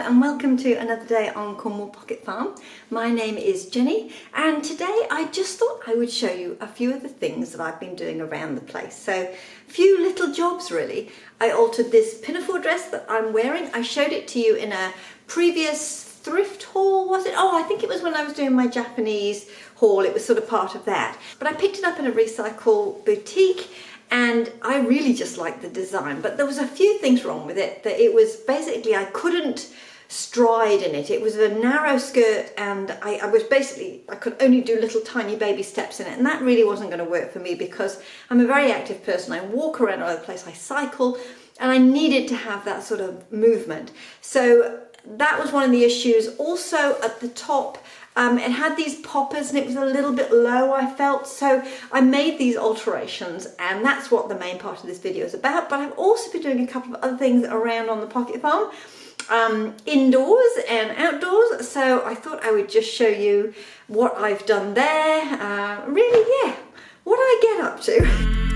and welcome to another day on Cornwall Pocket Farm. My name is Jenny and today I just thought I would show you a few of the things that I've been doing around the place. So a few little jobs really. I altered this pinafore dress that I'm wearing. I showed it to you in a previous thrift haul, was it? Oh, I think it was when I was doing my Japanese haul. It was sort of part of that. But I picked it up in a recycle boutique and I really just liked the design, but there was a few things wrong with it. That it was basically, I couldn't stride in it. It was a narrow skirt and I could only do little tiny baby steps in it, and that really wasn't going to work for me because I'm a very active person. I walk around all over the place, I cycle, and I needed to have that sort of movement. So that was one of the issues. Also at the top, it had these poppers and it was a little bit low, I felt, so I made these alterations, and that's what the main part of this video is about. But I've also been doing a couple of other things around on the pocket farm, indoors and outdoors, so I thought I would just show you what I've done there. Really, yeah, what I get up to.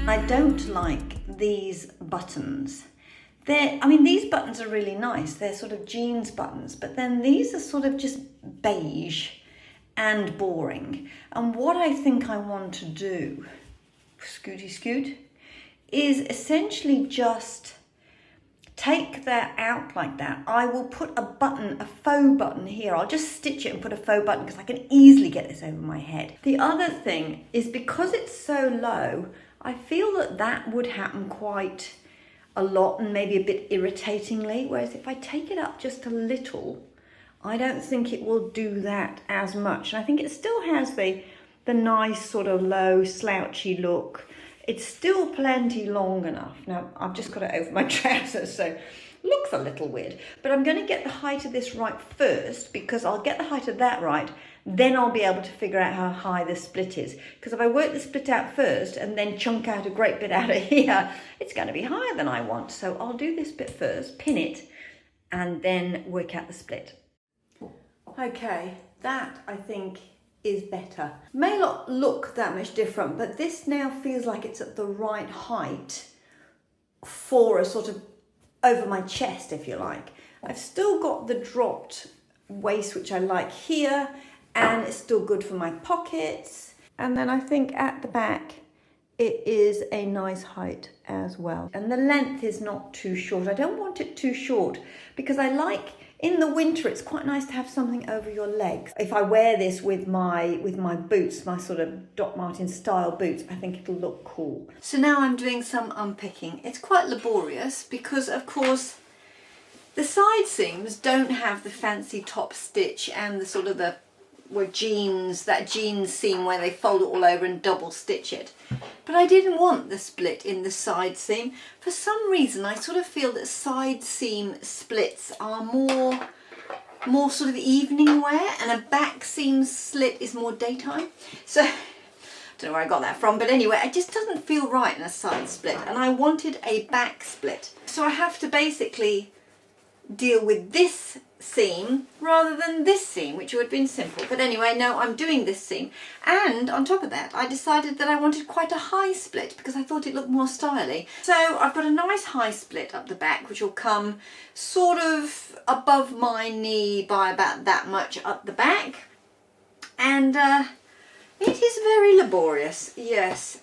I don't like these buttons. These buttons are really nice. They're sort of jeans buttons, but then these are sort of just beige and boring. And what I think I want to do, scooty scoot, is essentially just take that out like that. I will put a button, a faux button here. I'll just stitch it and put a faux button because I can easily get this over my head. The other thing is, because it's so low, I feel that that would happen quite a lot and maybe a bit irritatingly, whereas if I take it up just a little, I don't think it will do that as much. And I think it still has the nice sort of low slouchy look. It's still plenty long enough. Now I've just got it over my trousers, so it looks a little weird, but I'm going to get the height of this right first, because I'll get the height of that right, then I'll be able to figure out how high the split is. Because if I work the split out first and then chunk out a great bit out of here, it's going to be higher than I want. So I'll do this bit first, pin it, and then work out the split. Okay, that I think is better. May not look that much different, but this now feels like it's at the right height for a sort of over my chest, if you like. I've still got the dropped waist, which I like here, and it's still good for my pockets. And then I think at the back, it is a nice height as well. And the length is not too short. I don't want it too short because I like, in the winter, it's quite nice to have something over your legs. If I wear this with my boots, my sort of Doc Martens style boots, I think it'll look cool. So now I'm doing some unpicking. It's quite laborious because, of course, the side seams don't have the fancy top stitch and the sort of that jeans seam where they fold it all over and double stitch it. But I didn't want the split in the side seam. For some reason, I sort of feel that side seam splits are more sort of evening wear, and a back seam slit is more daytime. So I don't know where I got that from, but anyway, it just doesn't feel right in a side split, and I wanted a back split. So I have to basically deal with this seam rather than this seam, which would have been simple. But anyway, no, I'm doing this seam, and on top of that I decided that I wanted quite a high split because I thought it looked more stylish. So I've got a nice high split up the back, which will come sort of above my knee by about that much up the back, and it is very laborious. Yes,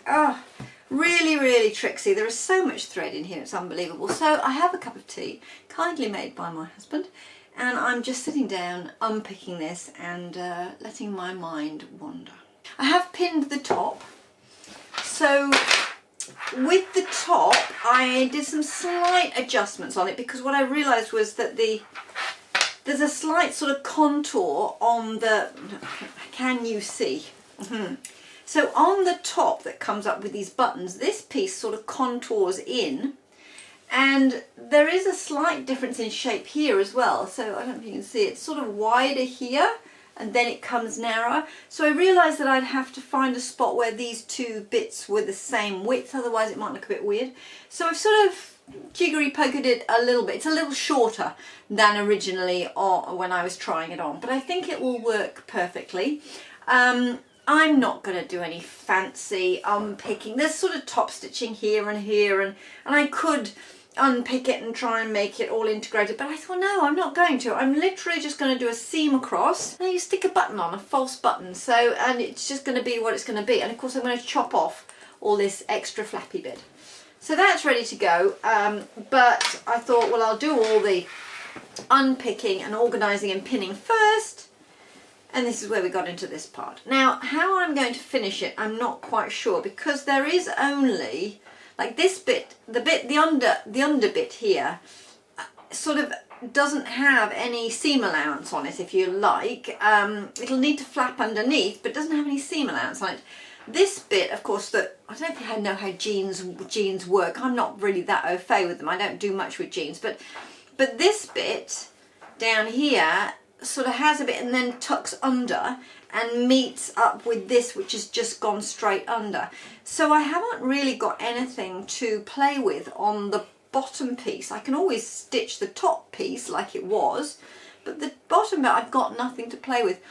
really tricksy. There is so much thread in here, it's unbelievable. So I have a cup of tea, kindly made by my husband, and I'm just sitting down unpicking this and letting my mind wander. I have pinned the top. So with the top I did some slight adjustments on it because what I realised was that there's a slight sort of contour on the, can you see? So on the top that comes up with these buttons, this piece sort of contours in, and there is a slight difference in shape here as well. So I don't know if you can see, it's sort of wider here and then it comes narrower. So I realised that I'd have to find a spot where these two bits were the same width, otherwise it might look a bit weird. So I've sort of jiggery pokered it a little bit. It's a little shorter than originally when I was trying it on, but I think it will work perfectly. I'm not going to do any fancy unpicking. There's sort of top stitching here and here, and I could unpick it and try and make it all integrated, but I thought no, I'm not going to. I'm literally just going to do a seam across, and you stick a button on, a false button, so, and it's just going to be what it's going to be. And of course I'm going to chop off all this extra flappy bit. So that's ready to go, but I thought, well, I'll do all the unpicking and organising and pinning first, and this is where we got into this part. Now, how I'm going to finish it, I'm not quite sure, because there is only, like this bit, the under bit here, sort of doesn't have any seam allowance on it, if you like. It'll need to flap underneath, but it doesn't have any seam allowance on it. This bit, of course, that I don't think I know how jeans work. I'm not really that au fait with them. I don't do much with jeans, but this bit down here sort of has a bit and then tucks under and meets up with this, which has just gone straight under. So I haven't really got anything to play with on the bottom piece. I can always stitch the top piece like it was, but the bottom bit I've got nothing to play with.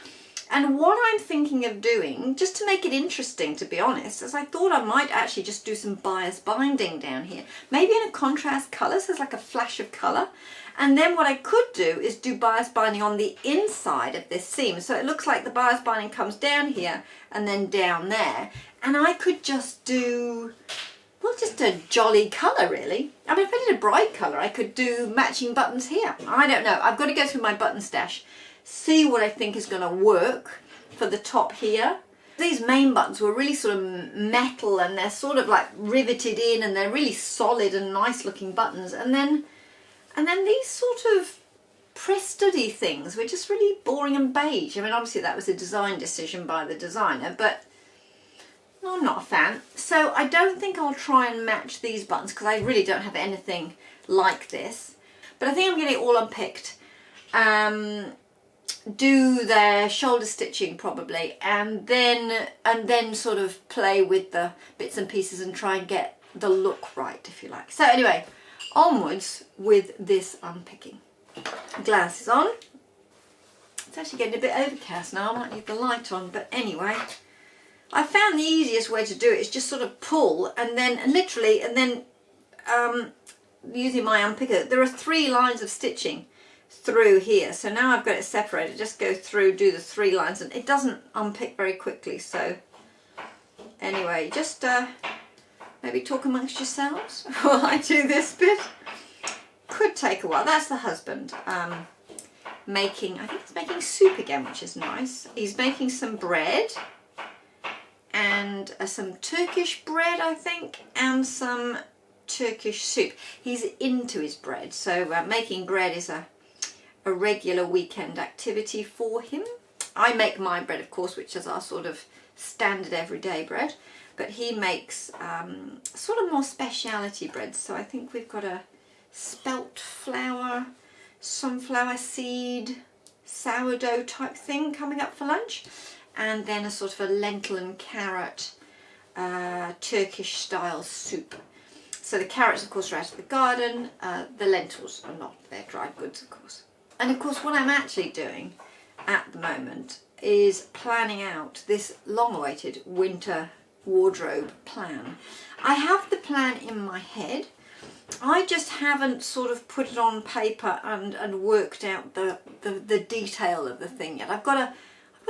And what I'm thinking of doing, just to make it interesting, to be honest, is I thought I might actually just do some bias binding down here. Maybe in a contrast colour, so there's like a flash of colour. And then what I could do is do bias binding on the inside of this seam. So it looks like the bias binding comes down here and then down there. And I could just do, well, just a jolly colour, really. I mean, if I did a bright colour, I could do matching buttons here. I don't know. I've got to go through my button stash, see what I think is going to work for the top here. These main buttons were really sort of metal, and they're sort of like riveted in, and they're really solid and nice looking buttons. And then these sort of press study things were just really boring and beige. I mean, obviously that was a design decision by the designer, but I'm not a fan. So I don't think I'll try and match these buttons, because I really don't have anything like this. But I think I'm getting it all unpicked. Do their shoulder stitching probably, and then sort of play with the bits and pieces and try and get the look right, if you like. So anyway, onwards with this unpicking. Glasses on. It's actually getting a bit overcast now. I might leave the light on, but anyway, I found the easiest way to do it is just sort of pull and then using my unpicker. There are 3 lines of stitching through here, so now I've got it separated. Just go through, do the 3 lines, and it doesn't unpick very quickly. So anyway, just maybe talk amongst yourselves while I do this bit. Could take a while. That's the husband making, I think he's making soup again, which is nice. He's making some bread, and some Turkish bread, I think, and some Turkish soup. He's into his bread, so making bread is a regular weekend activity for him. I make my bread, of course, which is our sort of standard everyday bread, but he makes sort of more speciality breads. So I think we've got a spelt flour, sunflower seed, sourdough type thing coming up for lunch, and then a sort of a lentil and carrot Turkish style soup. So the carrots, of course, are out of the garden. The lentils are not. They're dried goods, of course. And of course, what I'm actually doing at the moment is planning out this long-awaited winter wardrobe plan. I have the plan in my head. I just haven't sort of put it on paper and worked out the detail of the thing yet. I've got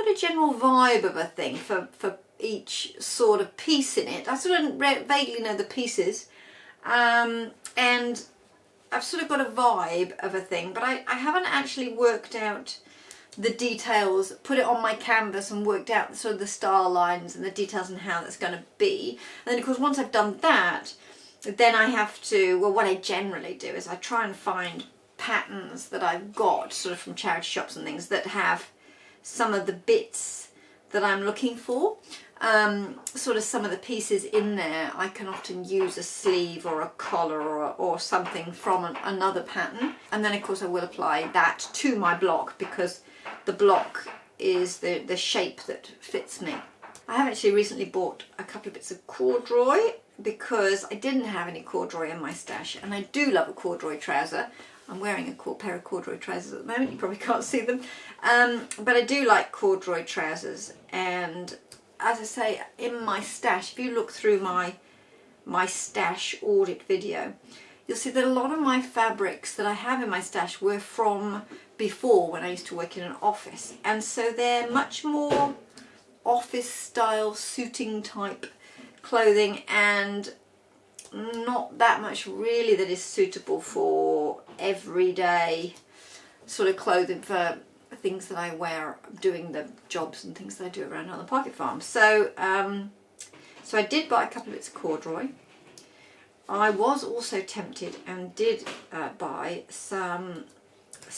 a general vibe of a thing for each sort of piece in it. I sort of vaguely know the pieces, and I've sort of got a vibe of a thing, but I haven't actually worked out the details, put it on my canvas and worked out sort of the star lines and the details and how that's going to be. And then of course once I've done that, then I have to, well, what I generally do is I try and find patterns that I've got sort of from charity shops and things that have some of the bits that I'm looking for. Sort of some of the pieces in there, I can often use a sleeve or a collar or something from another pattern, and then of course I will apply that to my block, because the block is the shape that fits me. I have actually recently bought a couple of bits of corduroy because I didn't have any corduroy in my stash, and I do love a corduroy trouser. I'm wearing a pair of corduroy trousers at the moment, you probably can't see them, but I do like corduroy trousers. And as I say, in my stash, if you look through my stash audit video, you'll see that a lot of my fabrics that I have in my stash were from before, when I used to work in an office, and so they're much more office style suiting type clothing, and not that much really that is suitable for everyday sort of clothing for things that I wear doing the jobs and things that I do around on the pocket farm. So so I did buy a couple of bits of corduroy. I was also tempted and did buy some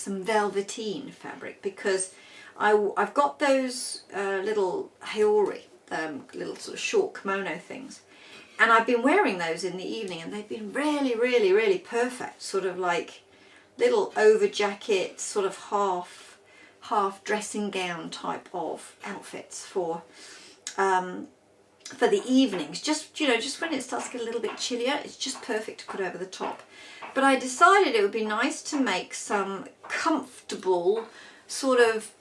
velveteen fabric, because I've got those little haori, little sort of short kimono things, and I've been wearing those in the evening, and they've been really, really, really perfect, sort of like little over jacket, sort of half dressing gown type of outfits for the evenings. Just, you know, just when it starts to get a little bit chillier, it's just perfect to put over the top. But I decided it would be nice to make some comfortable sort of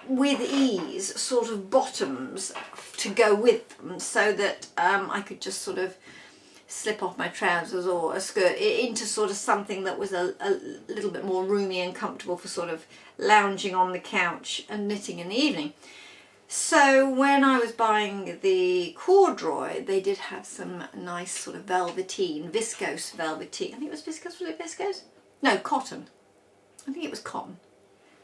with ease sort of bottoms to go with them, so that I could just sort of slip off my trousers or a skirt into sort of something that was a little bit more roomy and comfortable for sort of lounging on the couch and knitting in the evening. So when I was buying the corduroy, they did have some nice sort of velveteen, viscose velveteen. I think it was viscose. Was it viscose? No, cotton. I think it was cotton.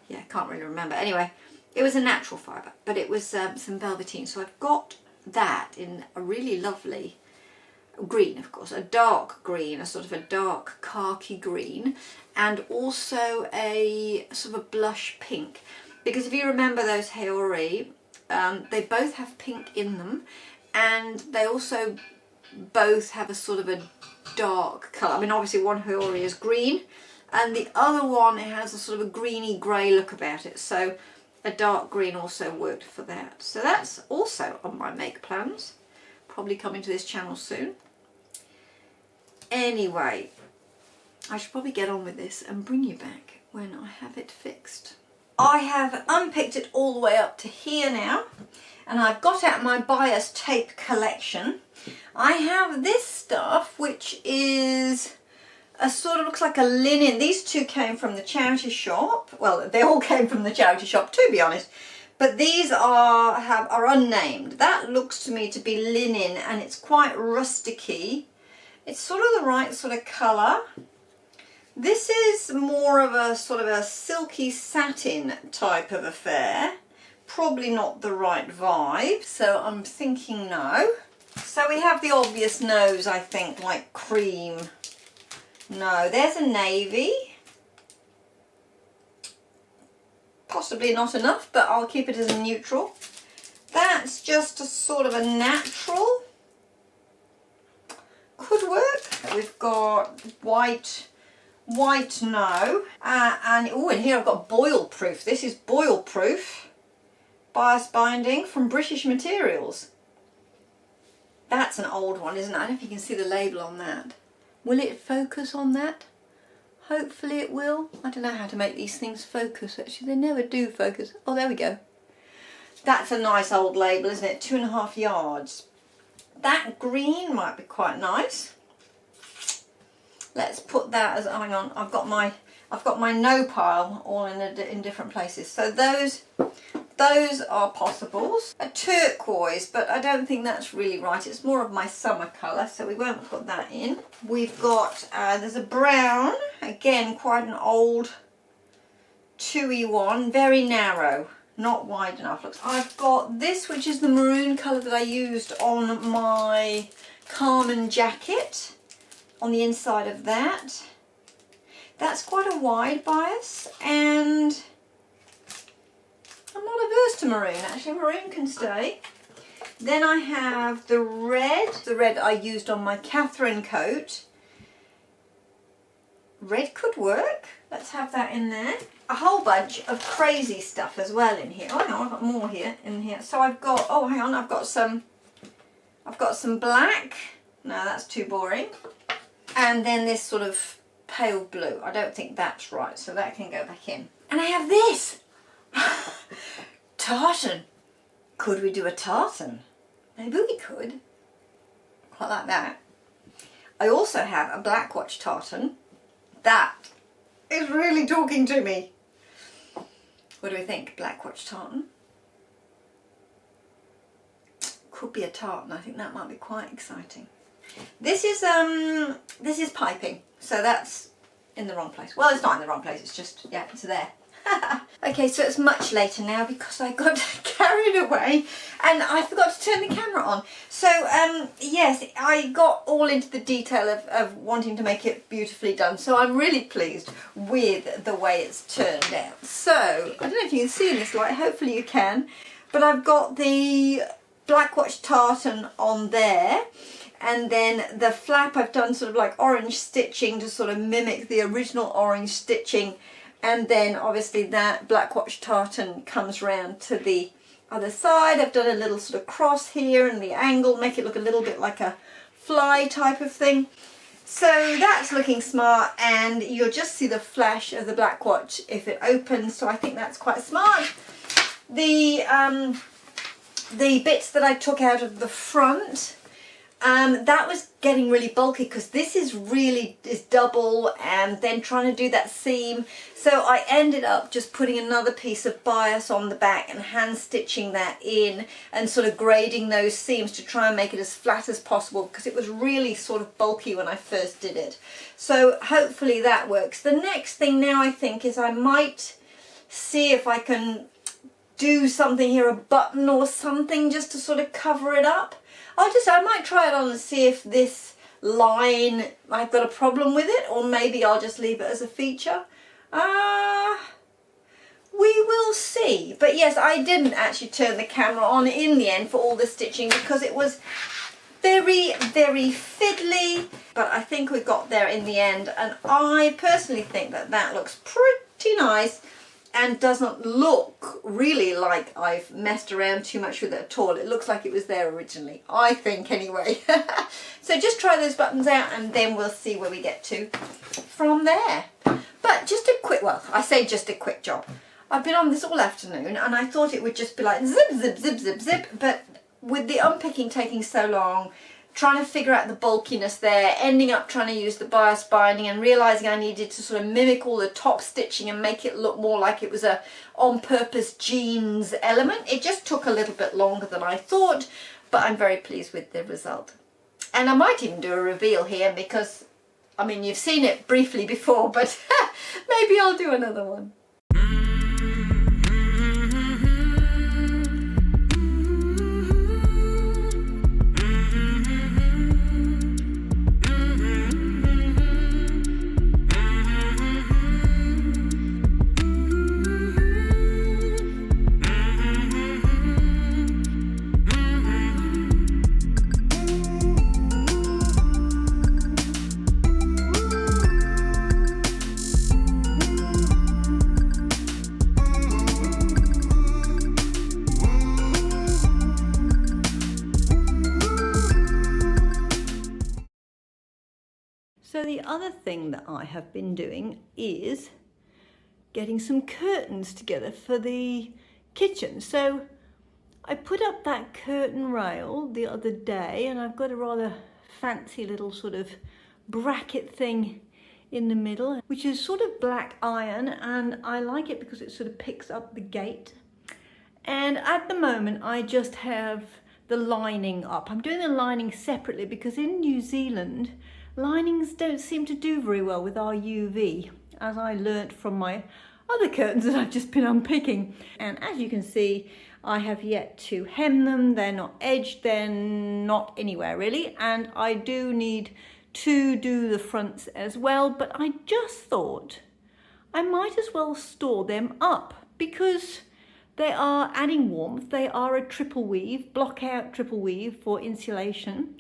Yeah, I can't really remember. Anyway, it was a natural fibre, but it was some velveteen. So I've got that in a really lovely green, of course, a dark green, a sort of a dark khaki green, and also a sort of a blush pink. Because if you remember those haori, they both have pink in them, and they also both have a sort of a dark colour. I mean, obviously one haori is green, and the other one has a sort of a greeny grey look about it, so a dark green also worked for that. So that's also on my make plans, probably coming to this channel soon. Anyway, I should probably get on with this and bring you back when I have it fixed. I have unpicked it all the way up to here now, and I've got out my bias tape collection. I have this stuff, which is a sort of, looks like a linen. These two came from the charity shop. Well, they all came from the charity shop, to be honest, but these are unnamed. That looks to me to be linen, and it's quite rusticy. It's sort of the right sort of colour. This is more of a sort of a silky satin type of affair. Probably not the right vibe, so I'm thinking no. So we have the obvious no's, I think, like cream. No, there's a navy. Possibly not enough, but I'll keep it as a neutral. That's just a sort of a natural. Could work. We've got white no, and oh, and here I've got boil proof. This is boil proof bias binding from British Materials. That's an old one, isn't it? I don't know if you can see the label on that. Will it focus on that? Hopefully it will. I don't know how to make these things focus, actually. They never do focus. Oh, there we go. That's a nice old label, isn't it? 2.5 yards. That green might be quite nice. Let's put that as, hang on, I've got my no pile all in different places. So those are possibles. A turquoise, but I don't think that's really right. It's more of my summer colour, so we won't put that in. We've got, there's a brown, again quite an old 2E one, very narrow, not wide enough. Looks. I've got this, which is the maroon colour that I used on my Carmen jacket. On the inside of that, that's quite a wide bias, and I'm not averse to maroon. Actually, maroon can stay. Then I have the red I used on my Catherine coat. red could work. Let's have that in there. A whole bunch of crazy stuff as well in here. Oh, hang on, I've got more here in here. So I've got, oh, hang on, I've got some black. No, that's too boring. And then this sort of pale blue. I don't think that's right, so that can go back in. And I have this. Tartan. Could we do a tartan? Maybe we could. Quite like that. I also have a Blackwatch tartan. That is really talking to me. What do we think? Blackwatch tartan? Could be a tartan. I think that might be quite exciting. This is piping, so that's in the wrong place. Well, it's not in the wrong place, it's just, yeah, it's there. Okay, so it's much later now because I got carried away and I forgot to turn the camera on. So, yes, I got all into the detail of wanting to make it beautifully done. So I'm really pleased with the way it's turned out. So, I don't know if you can see in this light, hopefully you can, but I've got the Blackwatch tartan on there. And then the flap I've done sort of like orange stitching to sort of mimic the original orange stitching. And then obviously that Blackwatch tartan comes round to the other side. I've done a little sort of cross here and the angle, make it look a little bit like a fly type of thing. So that's looking smart, and you'll just see the flash of the Blackwatch if it opens. So I think that's quite smart. The bits that I took out of the front, that was getting really bulky because this is double and then trying to do that seam. So I ended up just putting another piece of bias on the back and hand stitching that in and sort of grading those seams to try and make it as flat as possible because it was really sort of bulky when I first did it. So hopefully that works. The next thing now I think is I might see if I can do something here, a button or something just to sort of cover it up. I might try it on and see if this line, I've got a problem with it, or maybe I'll just leave it as a feature. We will see. But yes, I didn't actually turn the camera on in the end for all the stitching because it was very, very fiddly. But I think we got there in the end, and I personally think that that looks pretty nice and doesn't look really like I've messed around too much with it at all. It looks like it was there originally, I think anyway. So just try those buttons out and then we'll see where we get to from there. But just a quick, well, I say just a quick job. I've been on this all afternoon and I thought it would just be like zip, zip, zip, zip, zip, but with the unpicking taking so long, trying to figure out the bulkiness there, ending up trying to use the bias binding and realising I needed to sort of mimic all the top stitching and make it look more like it was a on-purpose jeans element. It just took a little bit longer than I thought, but I'm very pleased with the result. And I might even do a reveal here because, I mean, you've seen it briefly before, but maybe I'll do another one. So the other thing that I have been doing is getting some curtains together for the kitchen. So I put up that curtain rail the other day and I've got a rather fancy little sort of bracket thing in the middle, which is sort of black iron, and I like it because it sort of picks up the gate. And at the moment I just have the lining up. I'm doing the lining separately because in New Zealand linings don't seem to do very well with our UV, as I learnt from my other curtains that I've just been unpicking. And as you can see, I have yet to hem them. They're not edged, they're not anywhere really, and I do need to do the fronts as well, but I just thought I might as well store them up because they are adding warmth. They are a triple weave, block out triple weave for insulation,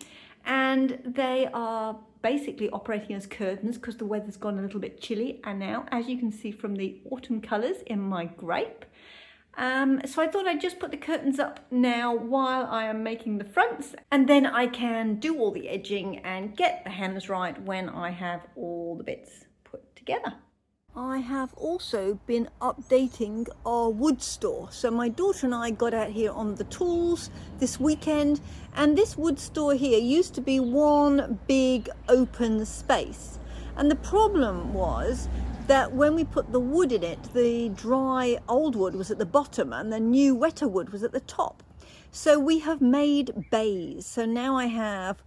and they are basically operating as curtains because the weather's gone a little bit chilly. And now, as you can see from the autumn colours in my grape, so I thought I'd just put the curtains up now while I am making the fronts, and then I can do all the edging and get the hands right when I have all the bits put together. I have also been updating our wood store. So my daughter and I got out here on the tools this weekend, and this wood store here used to be one big open space. And the problem was that when we put the wood in it, the dry old wood was at the bottom and the new wetter wood was at the top. So we have made bays. So now I have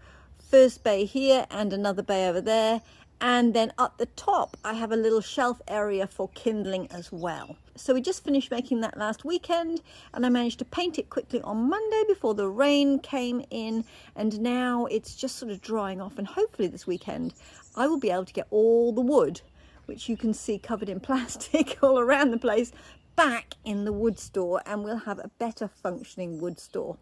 first bay here and another bay over there. And then at the top, I have a little shelf area for kindling as well. So we just finished making that last weekend, and I managed to paint it quickly on Monday before the rain came in. And now it's just sort of drying off. And hopefully this weekend, I will be able to get all the wood, which you can see covered in plastic all around the place, back in the wood store, and we'll have a better functioning wood store.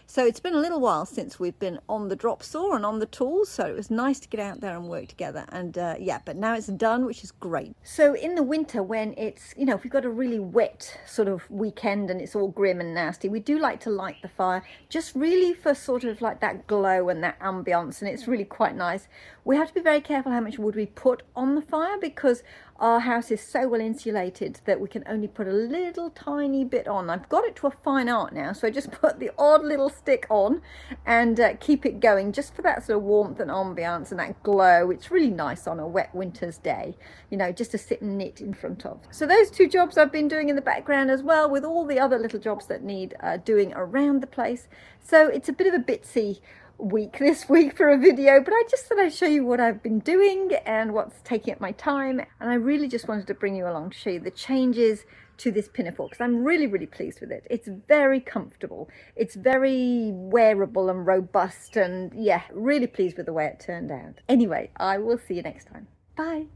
So it's been a little while since we've been on the drop saw and on the tools, so it was nice to get out there and work together. And yeah, but now it's done, which is great. So in the winter, when it's, you know, if we've got a really wet sort of weekend and it's all grim and nasty, we do like to light the fire, just really for sort of like that glow and that ambience, and it's really quite nice. We have to be very careful how much wood we put on the fire, because our house is so well insulated that we can only put a little tiny bit on. I've got it to a fine art now, so I just put the odd little stick on and keep it going just for that sort of warmth and ambiance and that glow. It's really nice on a wet winter's day, you know, just to sit and knit in front of. So those two jobs I've been doing in the background as well, with all the other little jobs that need doing around the place. So it's a bit of a bitsy week this week for a video, but I just thought I'd show you what I've been doing and what's taking up my time. And I really just wanted to bring you along to show you the changes to this Pinafore, because I'm really pleased with it. It's very comfortable, it's very wearable and robust, and yeah, really pleased with the way it turned out. Anyway, I will see you next time. Bye.